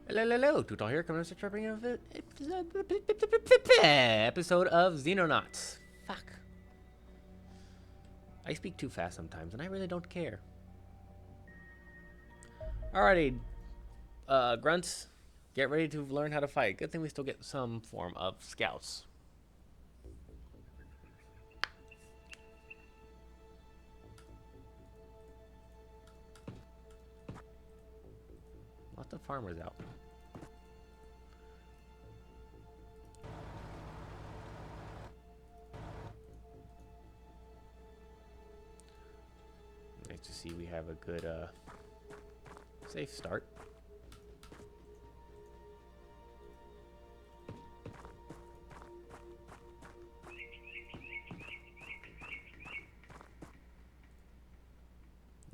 Hello, Tutal here, coming to start bringing an episode of Xenonauts. Fuck. I speak too fast sometimes, and I really don't care. Alrighty, grunts, get ready to learn how to fight. Good thing we still get some form of scouts. Lots of farmers out. Nice to see we have a good, safe start.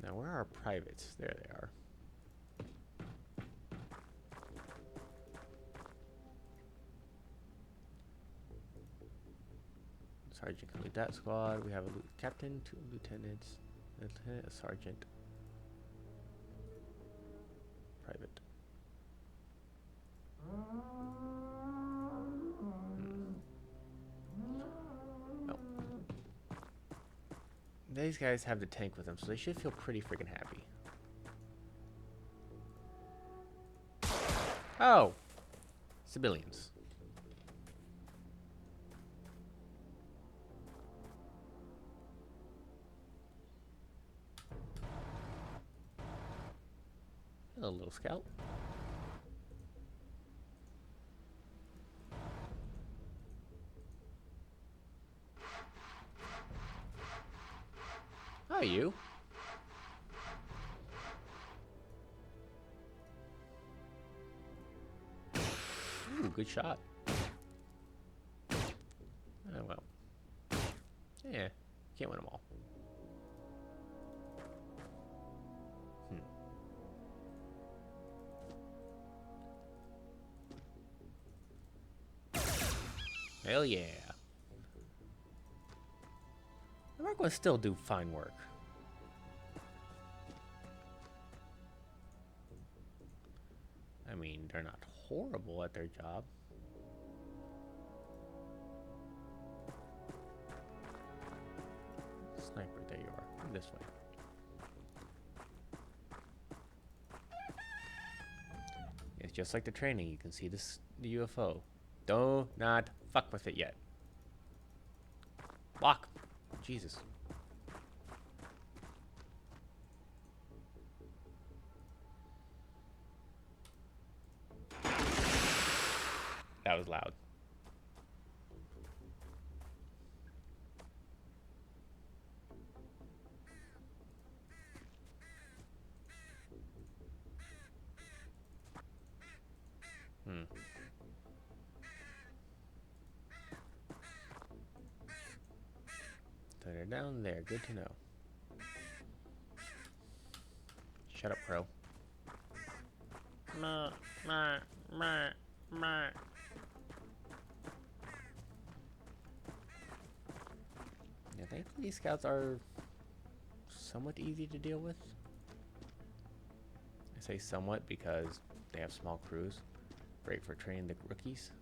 Now, where are our privates? There they are. Sergeant can lead that squad. We have a captain, 2 lieutenants, a sergeant, private. Oh. These guys have the tank with them, so they should feel pretty freaking happy. Oh! Civilians. Hello, little scout. Hi, you. Ooh, good shot. Oh, well. Yeah, can't win them all. Hell yeah. The Mark ones still do fine work. I mean, they're not horrible at their job. Sniper, there you are. Come this way. It's just like the training. You can see this, the UFO. Do not fuck with it yet. Block. Jesus. That was loud. So they're down there. Good to know. Shut up, Crow. Ma, ma, ma, ma. Yeah, thankfully these scouts are somewhat easy to deal with. I say somewhat because they have small crews. Great for training the rookies.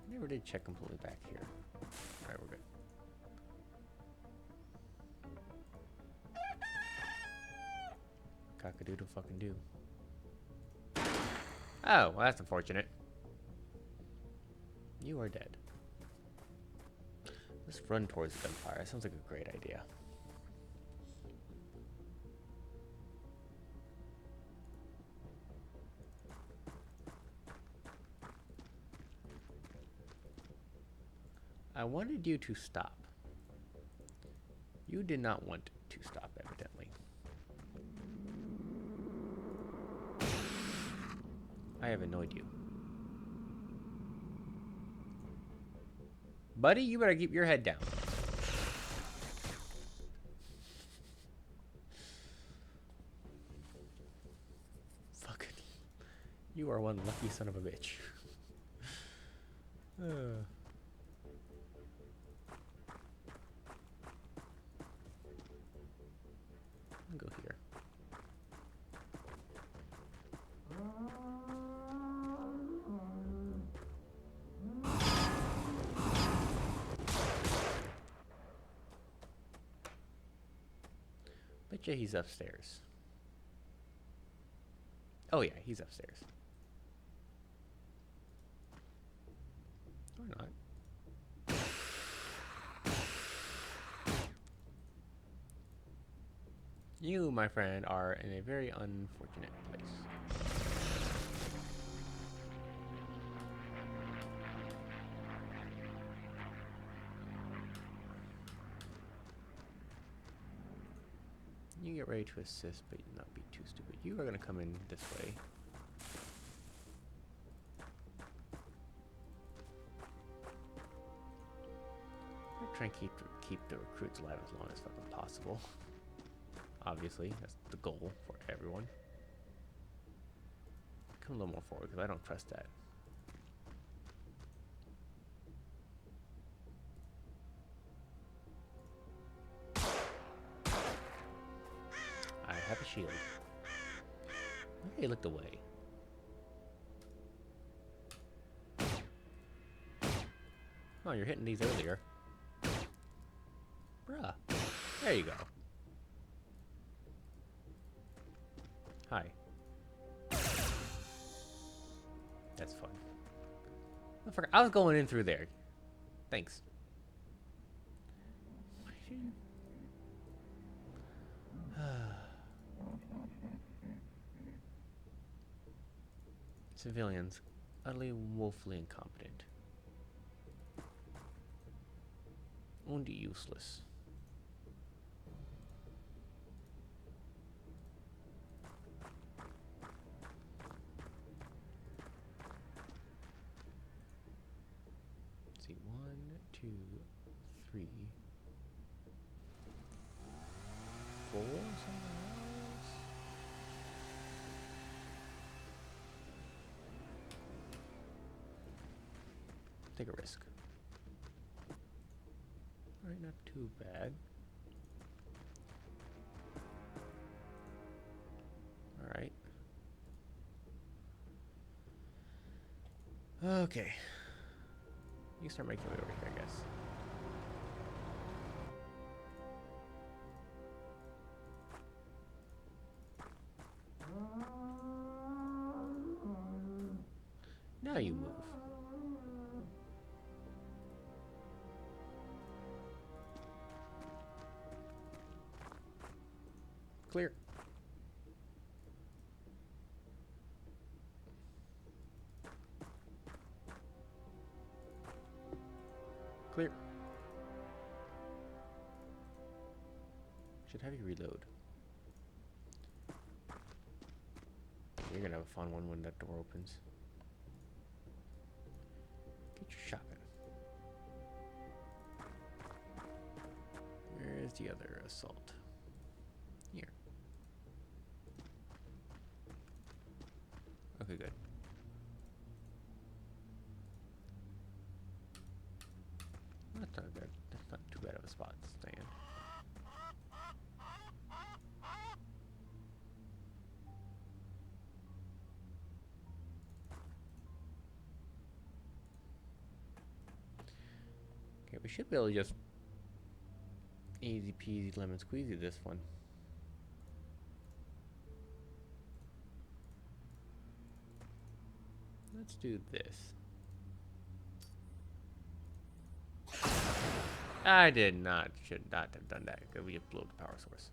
I never did check completely back here. Alright, we're good. Cock-a-doodle fucking do. Oh, well, that's unfortunate. You are dead. Let's run towards the gunfire. That sounds like a great idea. I wanted you to stop. You did not want to stop, evidently. I have annoyed you. Buddy, you better keep your head down. Fucking. You are one lucky son of a bitch. Bet you he's upstairs. Oh yeah, he's upstairs. Or not. You, my friend, are in a very unfortunate place. You get ready to assist, but not be too stupid. You are going to come in this way. I'm trying to keep the recruits alive as long as fucking possible. Obviously, that's the goal for everyone. Come a little more forward, because I don't trust that. I have a shield. Okay, looked away. Oh, you're hitting these earlier. Bruh. There you go. Hi. That's fun. I was going in through there. Thanks. Civilians, utterly woefully incompetent. And useless. Let's see, 1, 2, 3, 4, somewhere else. Take a risk. Alright, not too bad. Alright. Okay. You start making your way over here, I guess. Now you move. Clear. Clear. Should have you reload. You're gonna have a fun one when that door opens. Get your shotgun. Where's the other assault? Here. Okay, good. That's not bad. That's not too bad of a spot to stay in. Okay, we should be able to just easy peasy lemon squeezy this one. Let's do this. I should not have done that because we just blew up the power source.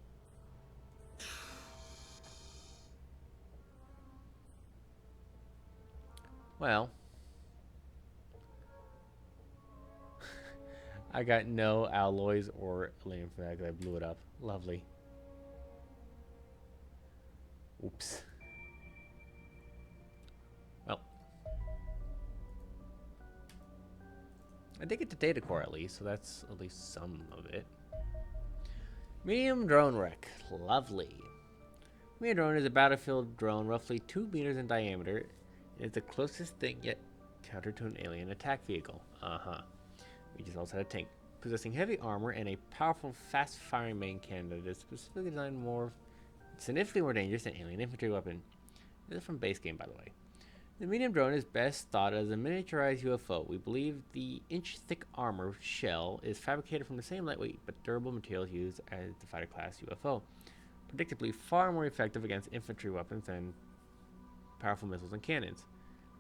Well, I got no alloys or aluminium for that because I blew it up. Lovely. Oops. Well, I did get the data core at least, so that's at least some of it. Medium drone wreck. Lovely. Medium drone is a battlefield drone roughly 2 meters in diameter. It is the closest thing yet counter to an alien attack vehicle. We just also had a tank. Possessing heavy armor and a powerful, fast-firing main cannon that is specifically designed significantly more dangerous than alien infantry weapon. This is from base game, by the way. The medium drone is best thought as a miniaturized UFO. We believe the inch-thick armor shell is fabricated from the same lightweight but durable materials used as the fighter class UFO. predictably far more effective against infantry weapons than powerful missiles and cannons.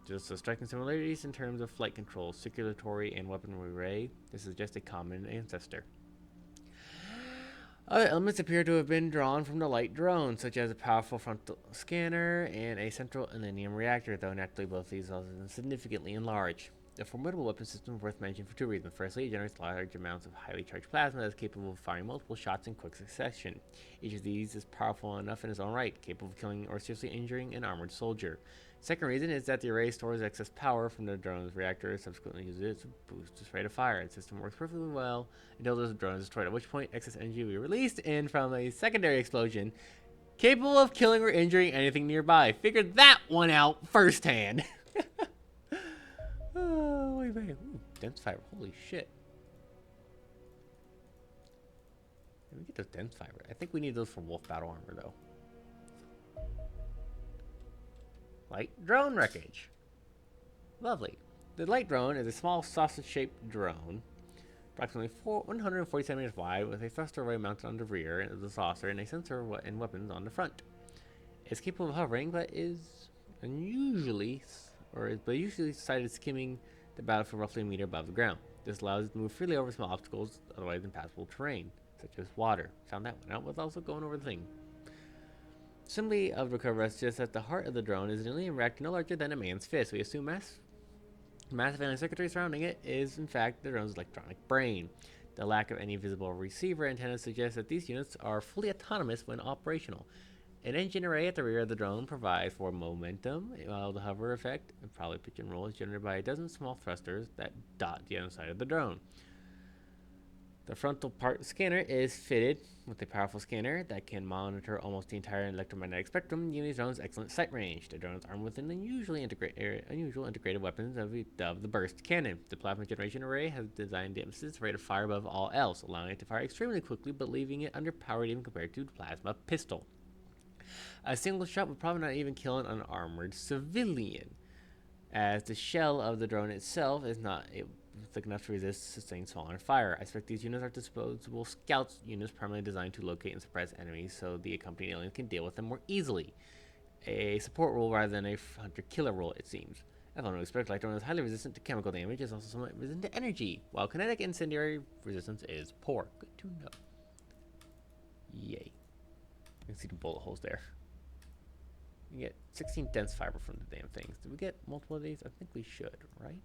Just the striking similarities in terms of flight control, circulatory, and weaponry array, this is just a common ancestor. Other elements appear to have been drawn from the light drone, such as a powerful frontal scanner and a central aluminium reactor, though naturally both these are significantly enlarged. The formidable weapon system is worth mentioning for two reasons. Firstly, it generates large amounts of highly charged plasma that is capable of firing multiple shots in quick succession. Each of these is powerful enough in its own right, capable of killing or seriously injuring an armored soldier. Second reason is that the array stores excess power from the drone's reactor and subsequently uses it to boost its rate of fire. The system works perfectly well until the drone is destroyed, at which point excess energy will be released in from a secondary explosion, capable of killing or injuring anything nearby. Figured that one out firsthand. Oh, wait. Ooh, dense fiber. Holy shit. Let me get those dense fiber. I think we need those for wolf battle armor, though. Light drone wreckage. Lovely. The light drone is a small sausage-shaped drone, approximately 147 meters wide, with a thruster array mounted on the rear of the saucer and a sensor and weapons on the front. It's capable of hovering, but usually sighted skimming the battlefield roughly a meter above the ground. This allows it to move freely over small obstacles, otherwise impassable terrain, such as water. Found that one out with also going over the thing. Assembly of the recovery suggests that the heart of the drone is an alien reactor no larger than a man's fist. We assume massive alien circuitry surrounding it is, in fact, the drone's electronic brain. The lack of any visible receiver antennas suggests that these units are fully autonomous when operational. An engine array at the rear of the drone provides for momentum, while the hover effect, and probably pitch and roll, is generated by a dozen small thrusters that dot the underside of the drone. The frontal part scanner is fitted with a powerful scanner that can monitor almost the entire electromagnetic spectrum, giving the drone's excellent sight range. The drone is armed with an unusual integrated weapons of the burst cannon. The plasma generation array has designed the emphasis rate of fire above all else, allowing it to fire extremely quickly, but leaving it underpowered even compared to the plasma pistol. A single shot would probably not even kill an unarmored civilian, as the shell of the drone itself is not thick enough to resist sustained smaller fire. I expect these units are disposable scout units primarily designed to locate and suppress enemies so the accompanying aliens can deal with them more easily. A support role rather than a hunter-killer role, it seems. As one would expect, light drone is highly resistant to chemical damage, is also somewhat resistant to energy, while kinetic incendiary resistance is poor. Good to know. Yay. You can see the bullet holes there. You get 16 dense fiber from the damn things. Did we get multiple of these? I think we should, right?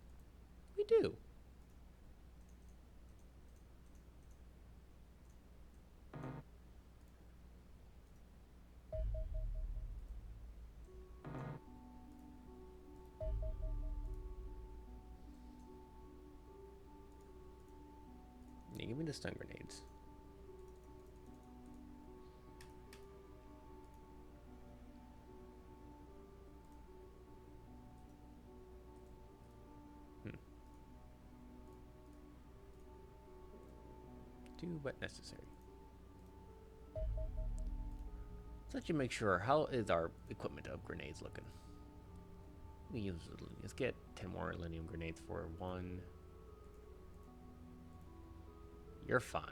We do. Yeah, give me the stun grenades. Do but necessary. So let you make sure, how is our equipment of grenades looking? Let's get 10 more aluminum grenades for one. You're fine.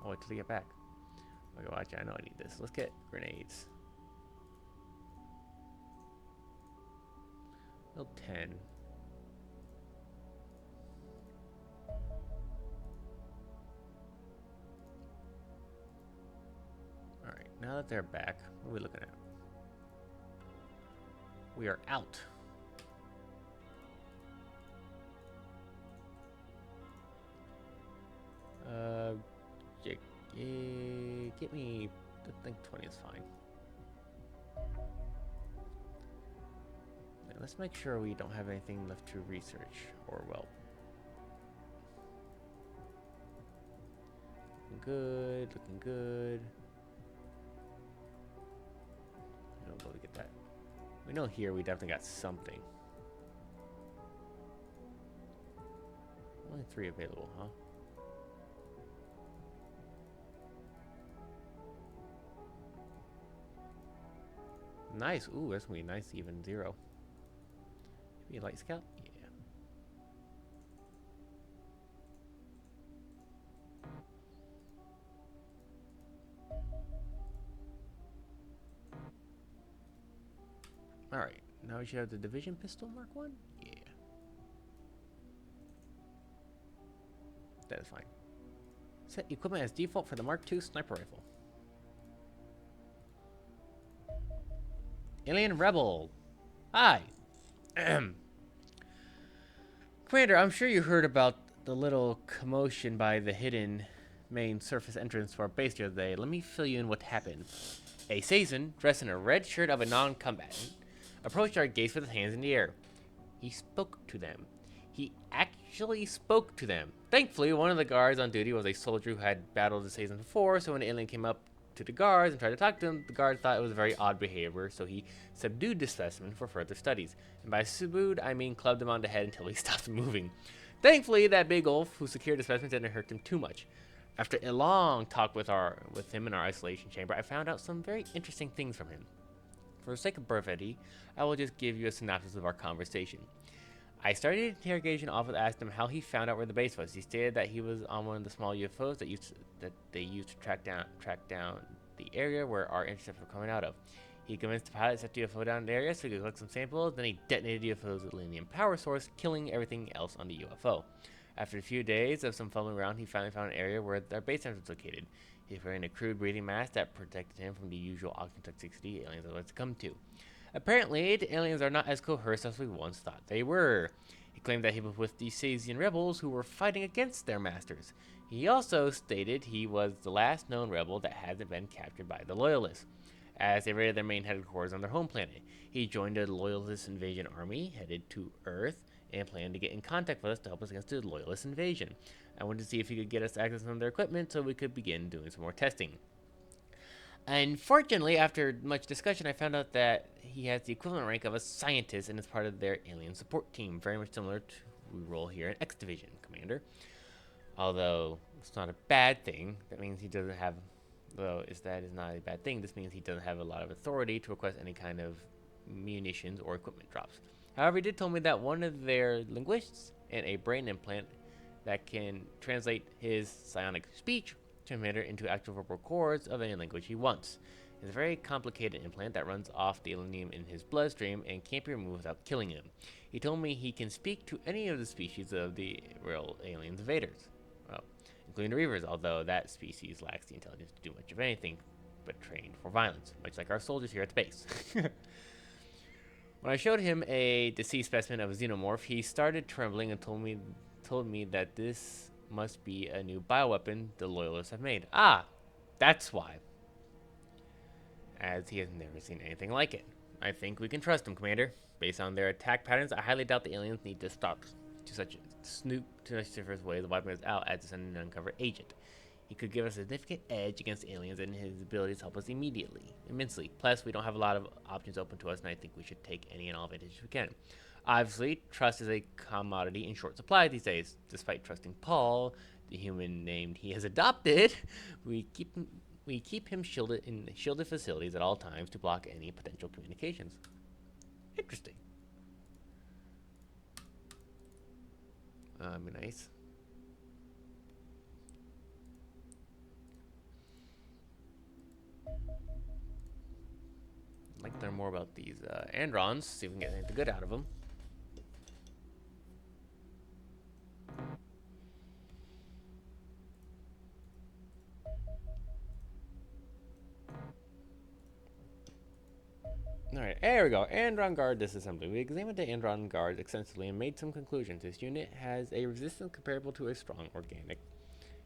I'll wait till you get back. Okay, watch, I know I need this. Let's get grenades. Build 10. Alright, now that they're back, what are we looking at? We are out. Get me, I think 20 is fine. Now, let's make sure we don't have anything left to research, or well. Looking good, looking good. I don't know if we get that. We know here we definitely got something. Only 3 available, huh? Nice. Ooh, that's gonna be nice. Even 0. Be a light scout. Yeah. Alright, now we should have the Division Pistol Mark 1? Yeah. That is fine. Set equipment as default for the Mark II Sniper Rifle. Alien Rebel. Hi. Commander, I'm sure you heard about the little commotion by the hidden main surface entrance to our base the other day. Let me fill you in what happened. A citizen, dressed in a red shirt of a non-combatant, approached our gates with his hands in the air. He spoke to them. He actually spoke to them. Thankfully, one of the guards on duty was a soldier who had battled the citizen before, so when the alien came up to the guards and tried to talk to him, the guard thought it was very odd behavior, so he subdued the specimen for further studies. And by subdued, I mean clubbed him on the head until he stopped moving. Thankfully, that big wolf who secured the specimen didn't hurt him too much. After a long talk with him in our isolation chamber, I found out some very interesting things from him. For the sake of brevity, I will just give you a synopsis of our conversation. I started the interrogation off with asking him how he found out where the base was. He stated that he was on one of the small UFOs that they used to track down the area where our interceptors were coming out of. He convinced the pilot to set the UFO down in the area so he could collect some samples. Then he detonated the UFO's lithium power source, killing everything else on the UFO. After a few days of some fumbling around, he finally found an area where their base center was located. He was wearing a crude breathing mask that protected him from the usual oxygen toxicity aliens would like to come to. Apparently, the aliens are not as coerced as we once thought they were. He claimed that he was with the Sazian rebels who were fighting against their masters. He also stated he was the last known rebel that hasn't been captured by the Loyalists, as they raided their main headquarters on their home planet. He joined the Loyalist invasion army, headed to Earth, and planned to get in contact with us to help us against the Loyalist invasion. I wanted to see if he could get us access to some of their equipment so we could begin doing some more testing. Unfortunately, after much discussion, I found out that he has the equivalent rank of a scientist and is part of their alien support team, very much similar to we role here in X-division, Commander. Although it's not a bad thing, that means he doesn't have, though that is not a bad thing, this means he doesn't have a lot of authority to request any kind of munitions or equipment drops. However, he did tell me that one of their linguists and a brain implant that can translate his psionic speech transmitter into actual verbal chords of any language he wants. It's a very complicated implant that runs off the alien in his bloodstream and can't be removed without killing him. He told me he can speak to any of the species of the real aliens invaders, well, including the Reavers, although that species lacks the intelligence to do much of anything but trained for violence, much like our soldiers here at the base. When I showed him a deceased specimen of a xenomorph, he started trembling and told me that this must be a new bioweapon the Loyalists have made. Ah, that's why. As he has never seen anything like it. I think we can trust him, Commander. Based on their attack patterns, I highly doubt the aliens need to stop to such different ways the weapon is out as an uncovered agent. He could give us a significant edge against aliens, and his abilities help us immensely. Plus, we don't have a lot of options open to us, and I think we should take any and all advantage we can. Obviously, trust is a commodity in short supply these days. Despite trusting Paul, the human named he has adopted, we keep him shielded in shielded facilities at all times to block any potential communications. Interesting. Nice. I'd like to learn more about these androns, see if we can get anything good out of them. Alright, there we go. Andron Guard disassembly. We examined the Andron Guard extensively and made some conclusions. This unit has a resistance comparable to a strong organic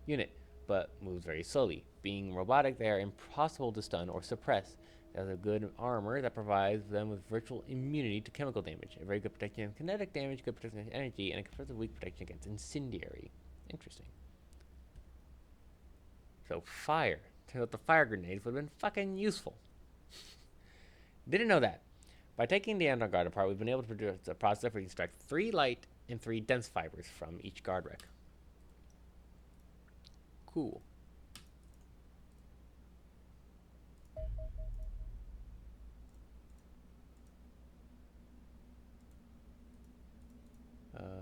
unit, but moves very slowly. Being robotic, they are impossible to stun or suppress. They have a good armor that provides them with virtual immunity to chemical damage, a very good protection against kinetic damage, good protection against energy, and a comparatively weak protection against incendiary. Interesting. So fire. Turns out the fire grenades would have been fucking useful. Didn't know that. By taking the Andron Guard apart, we've been able to produce a process where we can extract 3 light and 3 dense fibers from each guard wreck. Cool.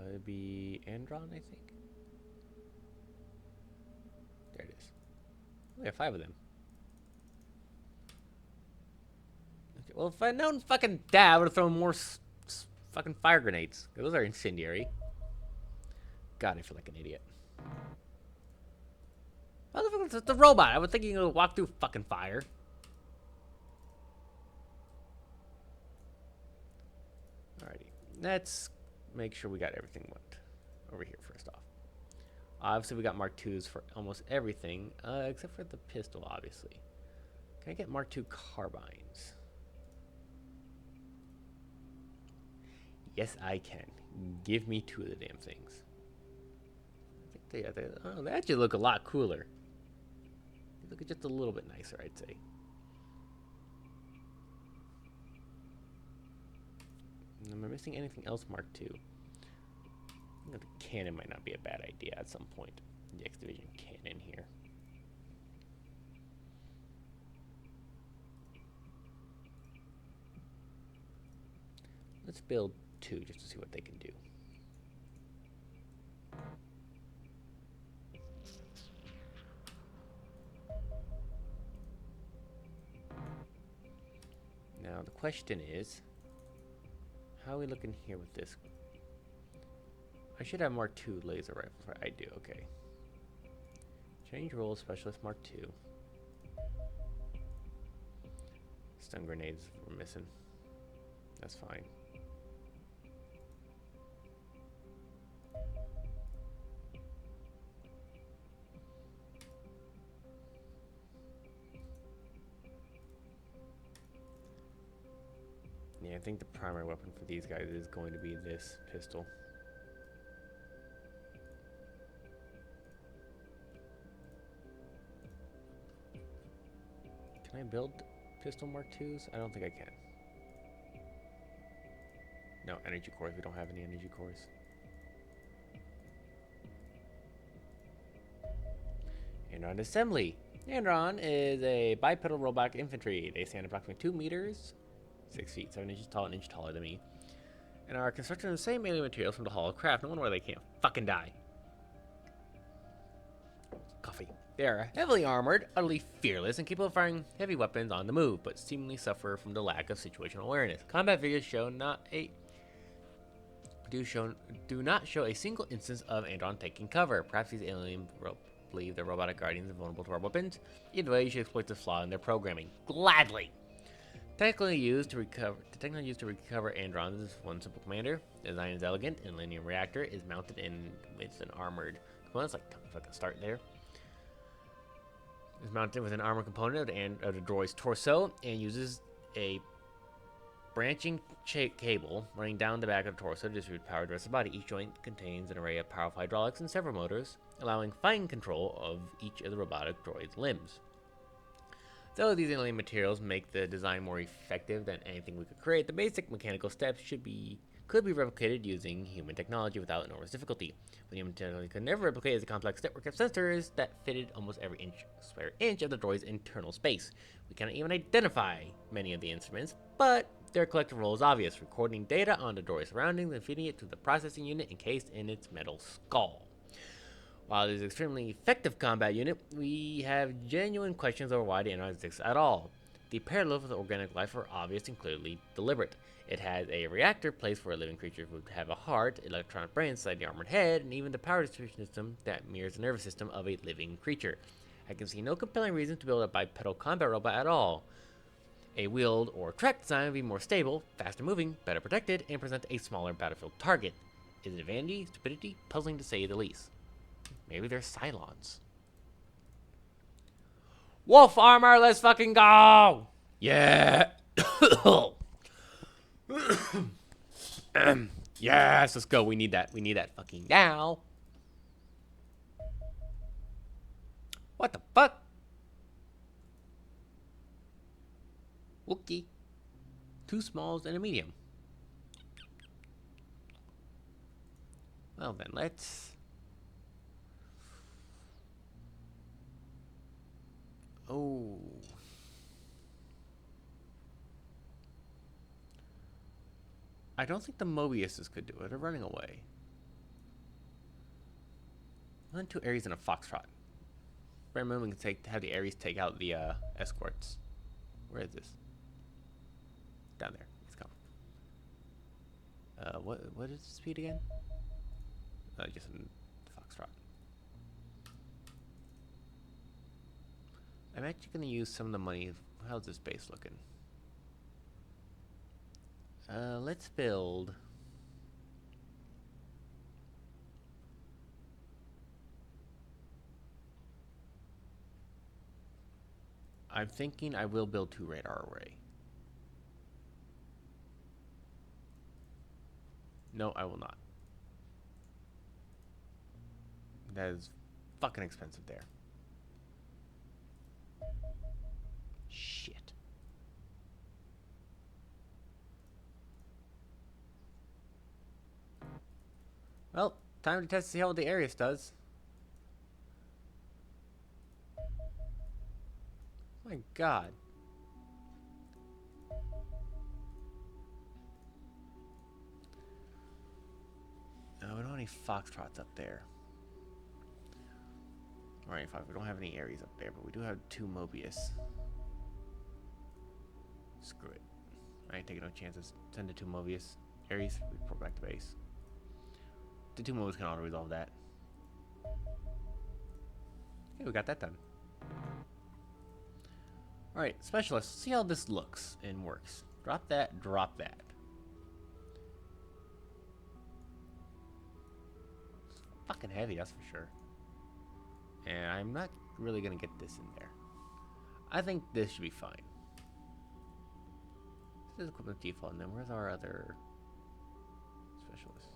It'd be Andron, I think. There it is. We have 5 of them. Well, if I'd known fucking that, I would have thrown more fucking fire grenades. Those are incendiary. God, I feel like an idiot. Motherfucker, it's a robot. I was thinking it would walk through fucking fire. Alrighty. Let's make sure we got everything over here first off. Obviously, we got Mark IIs for almost everything, except for the pistol, obviously. Can I get Mark II carbines? Yes, I can. Give me 2 of the damn things. I think they actually look a lot cooler. They look just a little bit nicer, I'd say. Am I missing anything else Mark II? The cannon might not be a bad idea at some point. The X-division cannon here. Let's build 2 just to see what they can do. Now the question is, how are we looking here with this? I should have Mark II laser rifles, right? I do, okay. Change role, specialist Mark II. Stun grenades we're missing. That's fine. Yeah, I think the primary weapon for these guys is going to be this pistol. Can I build pistol Mark IIs? I don't think I can. No, energy cores. We don't have any energy cores. Andron assembly. Andron is a bipedal robot infantry. They stand approximately 2 meters, 6 feet, 7 inches tall, an inch taller than me, and are constructed of the same alien materials from the Hall of Craft. No wonder why they can't fucking die. Coffee. They are heavily armored, utterly fearless, and capable of firing heavy weapons on the move, but seemingly suffer from the lack of situational awareness. Combat figures do not show a single instance of Andron taking cover. Perhaps these aliens believe their robotic guardians are vulnerable to our weapons. Either way, you should exploit this flaw in their programming. Gladly! Technically used to recover Androns is one simple commander. The design is elegant, and linear reactor is mounted in with an armored component. Let's like start there. Is mounted with an armored component of the droid's torso and uses a branching cable running down the back of the torso to distribute power to the rest of the body. Each joint contains an array of powerful hydraulics and several motors, allowing fine control of each of the robotic droid's limbs. Though these alien materials make the design more effective than anything we could create, the basic mechanical steps could be replicated using human technology without enormous difficulty. But human technology could never replicate is a complex network of sensors that fitted almost every square inch of the droid's internal space. We cannot even identify many of the instruments, but their collective role is obvious, recording data on the droid's surroundings and feeding it to the processing unit encased in its metal skull. While it is an extremely effective combat unit, we have genuine questions over why the Xenonauts exist at all. The parallels with organic life are obvious and clearly deliberate. It has a reactor, place where a living creature would have a heart, electronic brain inside the armored head, and even the power distribution system that mirrors the nervous system of a living creature. I can see no compelling reason to build a bipedal combat robot at all. A wheeled or tracked design would be more stable, faster moving, better protected, and present a smaller battlefield target. Is it vanity, stupidity? Puzzling to say the least. Maybe they're Cylons. Wolf armor, let's fucking go! Yeah! Yes, let's go. We need that. We need that fucking now. What the fuck? Wookie. 2 smalls and a medium. Well then, let's... Oh. I don't think the Mobiuses could do it. They're running away. Then 2 Ares and a Foxtrot. Very moment we can have the Ares take out the escorts. Where is this? Down there. He's coming. What is the speed again? Just in Foxtrot. I'm actually gonna use some of the money. How's this base looking? Let's build. I'm thinking I will build 2 radar array. No, I will not. That is fucking expensive there. Shit. Well, time to test to see how the Arius does. My god. No, we don't have any Foxtrots up there. Alright, fine. We don't have any Aries up there, but we do have 2 Mobius. Screw it. I ain't taking no chances. Send it to Mobius. Aries, report back to base. The 2 Mobius can auto-resolve that. Okay, we got that done. Alright, Specialist, see how this looks and works. Drop that, drop that. It's fucking heavy, that's for sure. And I'm not really gonna get this in there. I think this should be fine. This is equipment default, and then where's our other Specialist?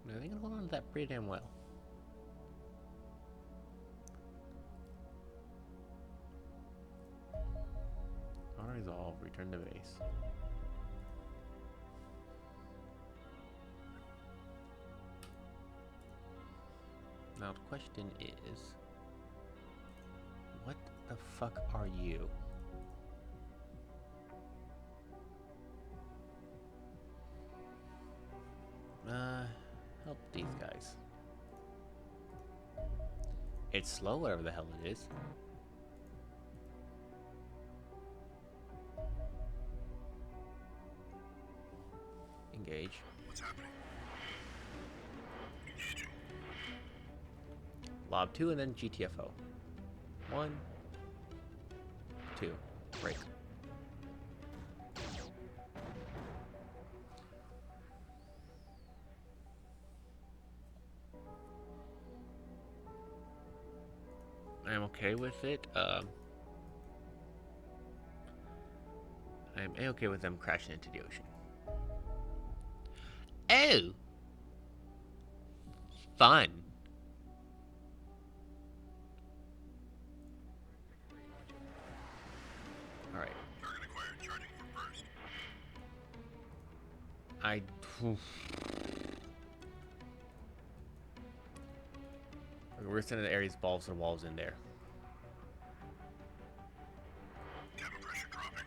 I think I can hold on to that pretty damn well. Auto-resolve, return to base. Now the question is, what the fuck are you? Help these guys. It's slow, whatever the hell it is. Engage. What's happening? Engaging. Lob 2 and then GTFO. 1, 2, break. I'm okay with it. I'm okay with them crashing into the ocean. Oh! Fun. Alright. Target acquired. Charging for burst. We're sending the Ares balls and walls in there. Cabin pressure dropping.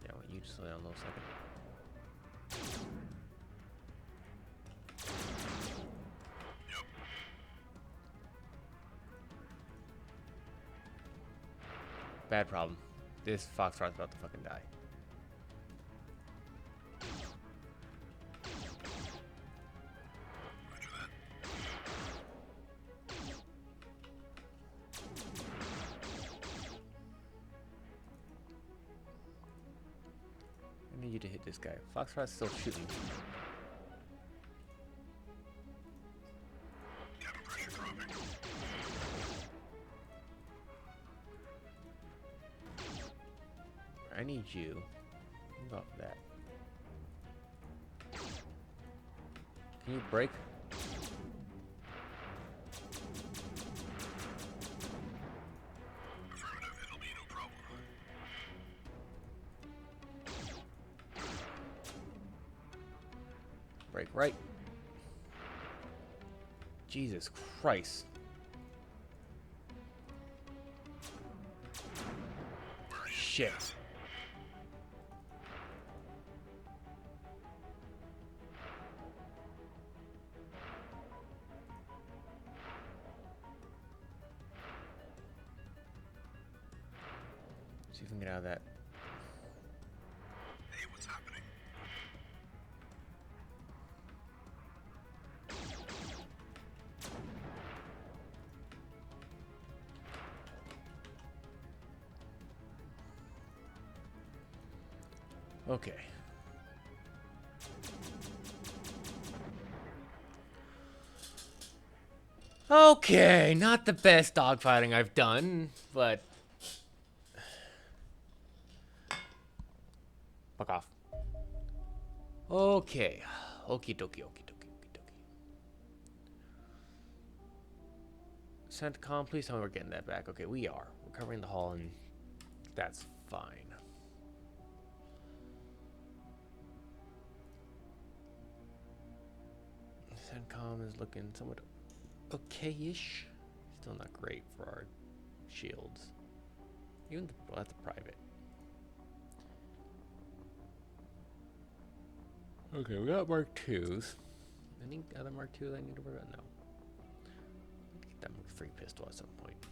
Yeah, well, you just slow down a little second. Yep. Bad problem. This Foxtrot's about to fucking die. Roger that. I need you to hit this guy. Foxtrot's still shooting. Cabin pressure dropping. I need you. Move off that. Can you break? Affirmative. It'll be no problem. Break right. Jesus Christ. Shit. See if we can get out of that. Hey, what's happening? Okay. Okay, not the best dogfighting I've done, but fuck off. Okay. Okie dokie, okie dokie, okie dokie. CENTCOM, please tell me we're getting that back. Okay, we are. We're covering the hall, and that's fine. CENTCOM is looking somewhat okay-ish. Still not great for our shields. Even the, well, that's a private. Okay, we got Mark IIs. Any other Mark IIs I need to worry about? No. Get that Mark III pistol at some point.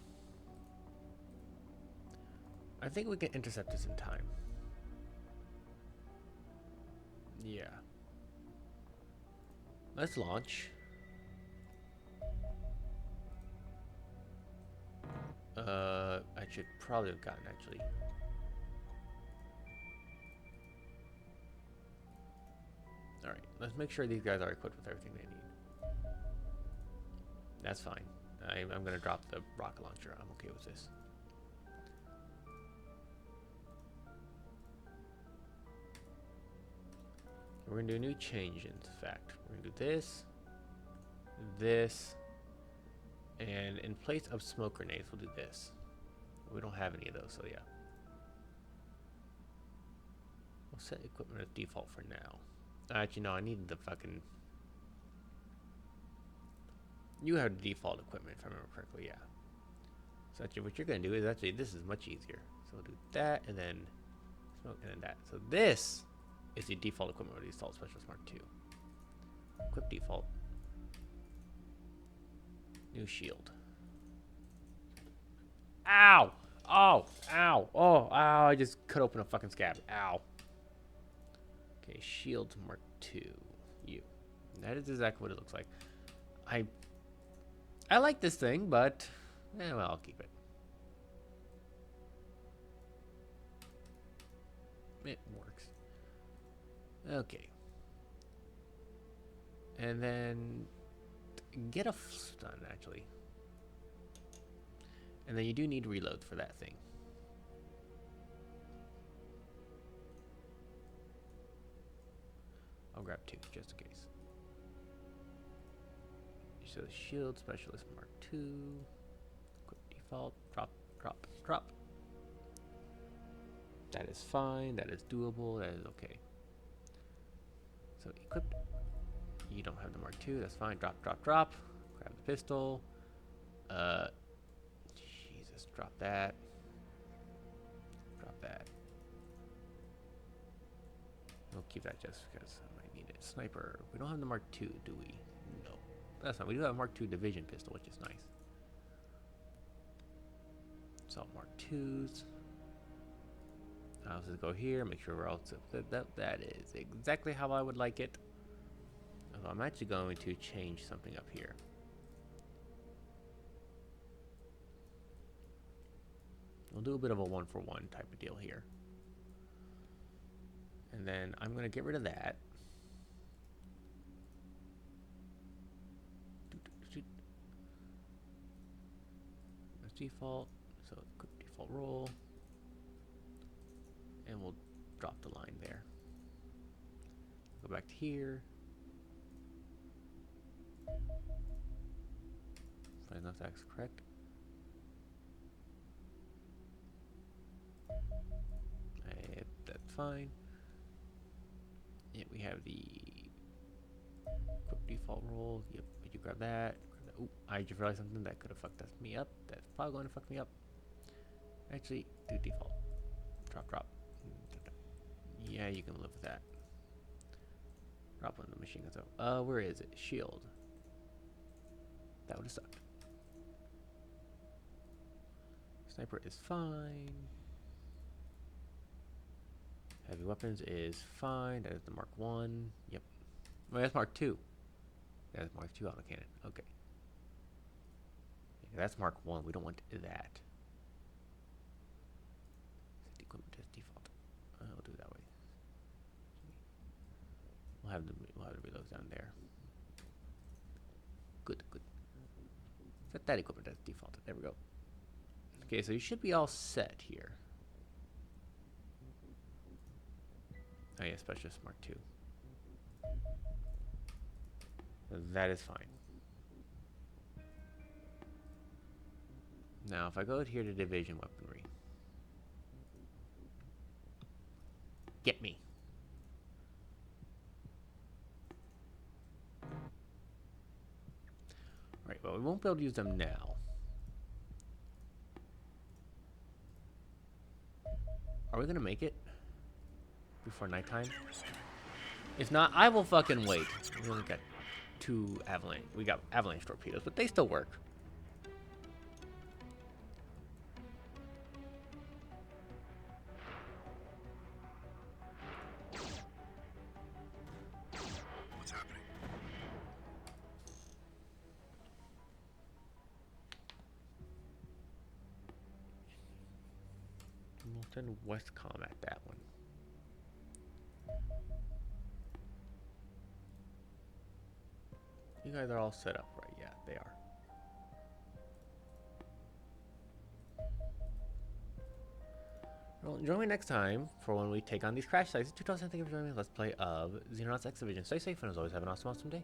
I think we can intercept this in time. Yeah. Let's launch. I should probably have gotten actually. Alright, let's make sure these guys are equipped with everything they need. That's fine. I'm gonna drop the rocket launcher. I'm okay with this. We're gonna do a new change, in fact. We're gonna do this, this, and in place of smoke grenades, we'll do this. We don't have any of those, so yeah. We'll set equipment as default for now. Actually, no, I need the fucking... You have the default equipment, if I remember correctly, yeah. So actually, what you're gonna do is actually, this is much easier. So we'll do that, and then smoke, and then that. So this is the default equipment with the Assault Specialist Mark II. Equip default. New shield. Ow! Oh! Ow! Oh! Ow! I just cut open a fucking scab. Ow. Okay, shield Mark II. You. That is exactly what it looks like. I like this thing, but well, I'll keep it. It works. Okay. And then get a stun, actually. And then you do need reload for that thing. I'll grab 2 just in case. So shield specialist Mark II. Quick default. Drop, drop, drop. That is fine. That is doable. That is okay. So equipped. You don't have the Mark II. That's fine. Drop, drop, drop. Grab the pistol. Jesus. Drop that. Drop that. We'll keep that just because I might need it. Sniper. We don't have the Mark II, do we? No. That's not. We do have a Mark II division pistol, which is nice. Assault Mark IIs. I'll just go here, make sure we're all set. That is exactly how I would like it. Although I'm actually going to change something up here. We'll do a bit of a 1-for-1 type of deal here. And then I'm going to get rid of that. That's default. So quick default roll. And we'll drop the line there. Go back to here. If I know that's correct. That's fine. Yeah, we have the quick default roll. Yep, did you grab that? Ooh, I just realized something that could have fucked me up. That's probably going to fuck me up. Actually, do default. Drop, drop. Yeah, you can live with that. Drop on the machine gun. Where is it? Shield. That would have sucked. Sniper is fine. heavy weapons is fine. That is the Mark 1. Yep. Well, that's Mark 2. That's Mark 2 autocannon. Okay. Yeah, that's Mark 1. We don't want that. Set equipment as default. We'll do it that way. We'll have the reloads down there. Good, good. Set that equipment as default. There we go. Okay, so you should be all set here. Oh yeah, Specialist Mark 2. That is fine. Now, if I go here to Division Weaponry. Get me. Alright, well, we won't be able to use them now. Are we gonna make it? Before nighttime? If not, I will fucking wait. We only got 2 avalanche. We got avalanche torpedoes, but they still work. What's happening? We'll send Westcom at that one. You guys are all set up, right? Yeah, they are. Well, join me next time for when we take on these crash sites. 2000, thank you for joining me. Let's play of Xenonauts X-division. Stay safe and as always, have an awesome day.